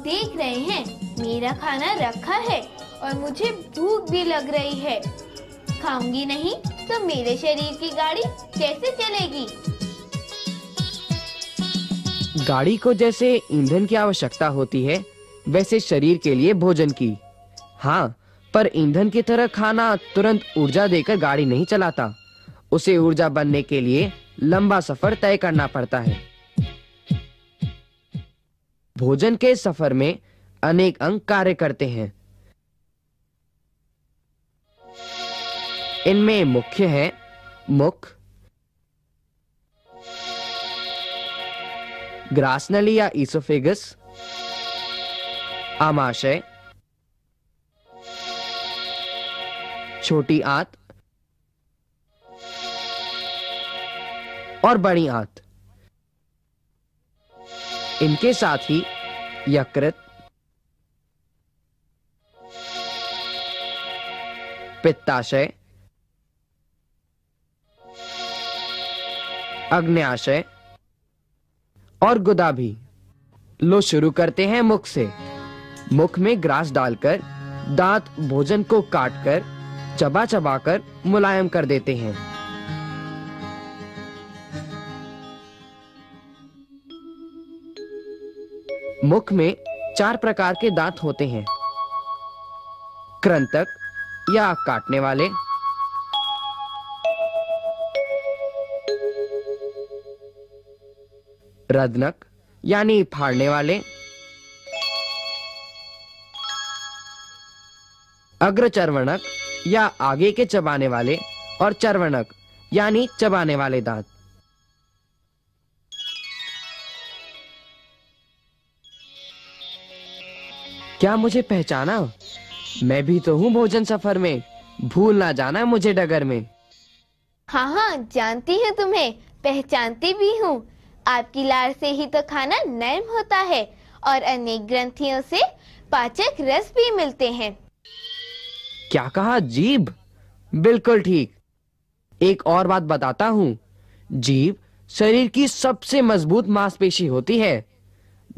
देख रहे हैं, मेरा खाना रखा है और मुझे भूख भी लग रही है। खाऊंगी नहीं तो मेरे शरीर की गाड़ी कैसे चलेगी? गाड़ी को जैसे ईंधन की आवश्यकता होती है, वैसे शरीर के लिए भोजन की। हाँ, पर ईंधन की तरह खाना तुरंत ऊर्जा देकर गाड़ी नहीं चलाता। उसे ऊर्जा बनने के लिए लंबा सफर तय करना पड़ता है। भोजन के सफर में अनेक अंग कार्य करते हैं। इनमें मुख्य है मुख, ग्रासनली या ईसोफेगस, आमाशय, छोटी आंत और बड़ी आंत। इनके साथ ही यकृत, पित्ताशय, अग्न्याशय और गुदा भी। लो शुरू करते हैं मुख से। मुख में ग्रास डालकर दांत भोजन को काटकर चबा चबाकर मुलायम कर देते हैं। मुख में 4 प्रकार के दांत होते हैं। कृंतक या काटने वाले, रदनक यानी फाड़ने वाले, अग्रचर्वणक या आगे के चबाने वाले और चर्वणक यानी चबाने वाले दांत। क्या मुझे पहचाना? मैं भी तो हूँ भोजन सफर में, भूल ना जाना मुझे डगर में। हाँ हाँ, जानती हूँ तुम्हें, पहचानती भी हूँ। आपकी लार से ही तो खाना नरम होता है और अनेक ग्रंथियों से पाचक रस भी मिलते हैं। क्या कहा? जीभ? बिल्कुल ठीक। एक और बात बताता हूँ, जीभ शरीर की सबसे मजबूत मांसपेशी होती है।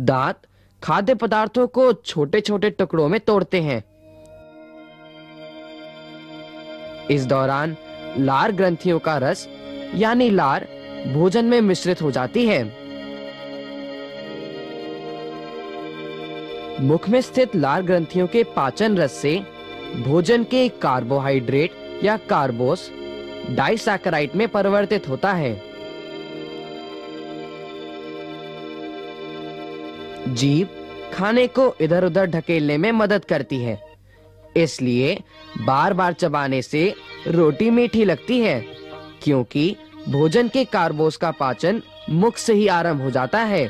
दांत खाद्य पदार्थों को छोटे छोटे टुकड़ों में तोड़ते हैं। इस दौरान लार ग्रंथियों का रस यानी लार भोजन में मिश्रित हो जाती है। मुख में स्थित लार ग्रंथियों के पाचन रस से भोजन के कार्बोहाइड्रेट या कार्बोस डाइसैकेराइड में परिवर्तित होता है। जीभ खाने को इधर उधर ढकेलने में मदद करती है, इसलिए बार बार चबाने से रोटी मीठी लगती है, क्योंकि भोजन के कार्बोस का पाचन मुख से ही आरंभ हो जाता है।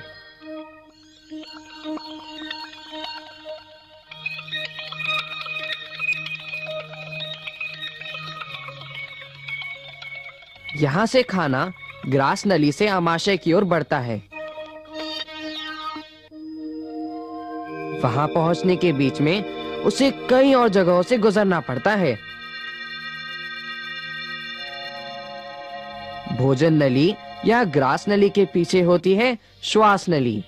यहाँ से खाना ग्रास नली से आमाशय की ओर बढ़ता है। वहां पहुंचने के बीच में उसे कई और जगहों से गुजरना पड़ता है। भोजन नली या ग्रास नली के पीछे होती है श्वास नली।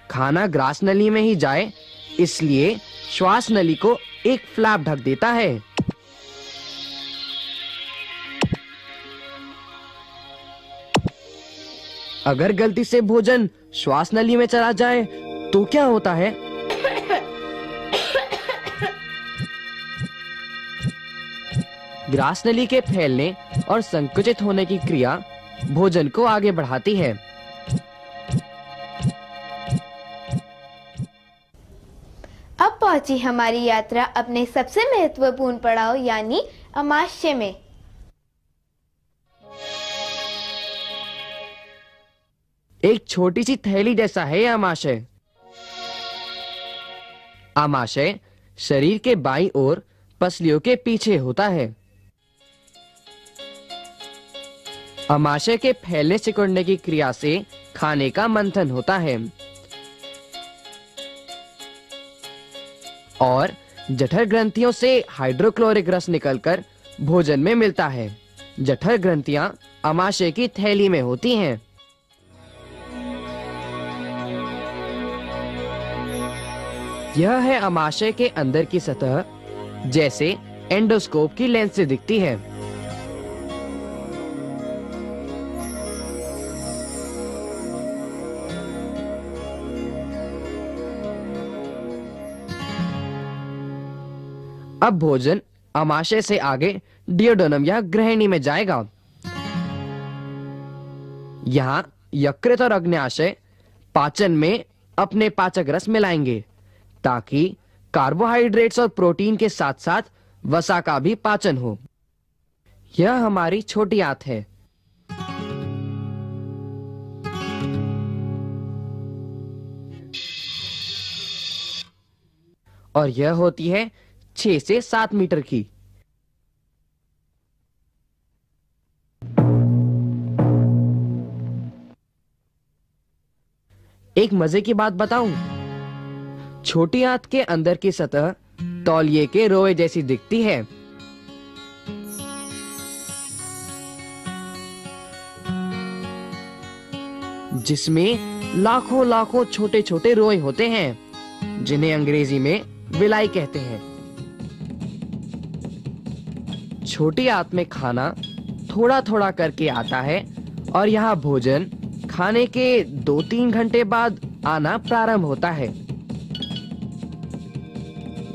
खाना ग्रास नली में ही जाए, इसलिए श्वास नली को एक फ्लैप ढक देता है। अगर गलती से भोजन श्वास नली में चला जाए तो क्या होता है? ग्रास नली के फैलने और संकुचित होने की क्रिया भोजन को आगे बढ़ाती है। अब पहुंची हमारी यात्रा अपने सबसे महत्वपूर्ण पड़ाव यानी अमाशय में। एक छोटी सी थैली जैसा है यह अमाशय। अमाशय शरीर के बाईं ओर पसलियों के पीछे होता है। अमाशय के फैलने सिकुड़ने की क्रिया से खाने का मंथन होता है और जठर ग्रंथियों से हाइड्रोक्लोरिक रस निकलकर भोजन में मिलता है। जठर ग्रंथियां अमाशय की थैली में होती हैं। यह है अमाशय के अंदर की सतह, जैसे एंडोस्कोप की लेंस से दिखती है। अब भोजन अमाशय से आगे डियोडेनम या ग्रहणी में जाएगा। यहाँ यकृत और अग्न्याशय पाचन में अपने पाचक रस मिलाएंगे ताकि कार्बोहाइड्रेट्स और प्रोटीन के साथ साथ वसा का भी पाचन हो। यह हमारी छोटी आंत है। और यह होती है 6 से 7 मीटर की। एक मजे की बात बताऊं, छोटी आंत के अंदर की सतह तौलिए के रोए जैसी दिखती है। जिसमें लाखों लाखों छोटे छोटे रोए होते हैं जिन्हें अंग्रेजी में विलाई कहते हैं। छोटी आंत में खाना थोड़ा थोड़ा करके आता है और यहाँ भोजन खाने के 2-3 घंटे बाद आना प्रारंभ होता है।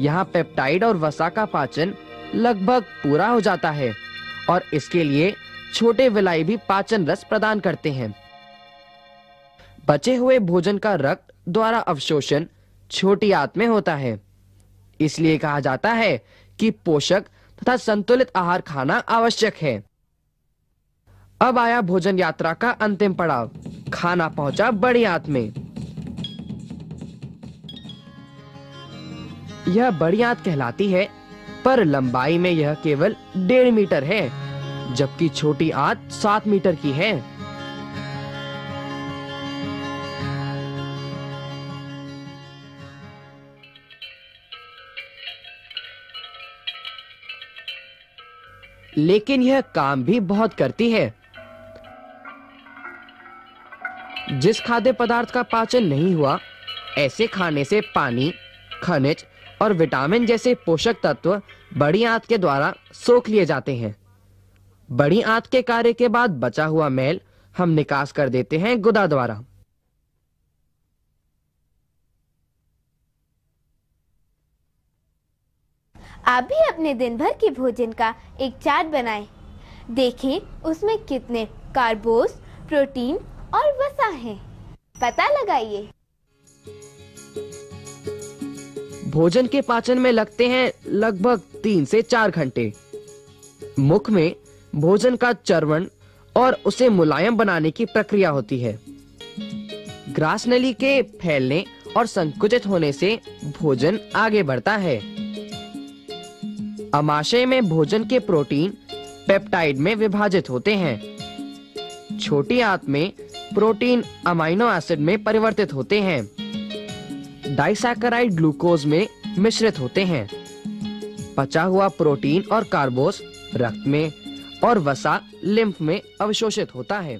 यहाँ पेप्टाइड और वसा का पाचन लगभग पूरा हो जाता है और इसके लिए छोटे विलाई भी पाचन रस प्रदान करते हैं। बचे हुए भोजन का रक्त द्वारा अवशोषण छोटी आंत में होता है। इसलिए कहा जाता है कि पोषक तथा संतुलित आहार खाना आवश्यक है। अब आया भोजन यात्रा का अंतिम पड़ाव, खाना पहुंचा बड़ी आंत में। यह बड़ी आंत कहलाती है, पर लंबाई में यह केवल 1.5 मीटर है, जबकि छोटी आंत 7 मीटर की है। लेकिन यह काम भी बहुत करती है। जिस खाद्य पदार्थ का पाचन नहीं हुआ, ऐसे खाने से पानी, खनिज और विटामिन जैसे पोषक तत्व बड़ी आंत के द्वारा सोख लिए जाते हैं। बड़ी आंत के कार्य के बाद बचा हुआ मैल हम निकास कर देते हैं गुदा द्वारा। आप भी अपने दिन भर के भोजन का एक चार्ट बनाएं। देखें उसमें कितने कार्बोस, प्रोटीन और वसा है, पता लगाइए। भोजन के पाचन में लगते हैं लगभग 3 से 4 घंटे। मुख में भोजन का चर्वण और उसे मुलायम बनाने की प्रक्रिया होती है। ग्रास नली के फैलने और संकुचित होने से भोजन आगे बढ़ता है। अमाशय में भोजन के प्रोटीन पेप्टाइड में विभाजित होते हैं। छोटी आंत में प्रोटीन अमीनो एसिड में परिवर्तित होते हैं। डाइसैकेराइड ग्लूकोज में मिश्रित होते हैं। बचा हुआ प्रोटीन और कार्बोस रक्त में और वसा लिम्फ में अवशोषित होता है।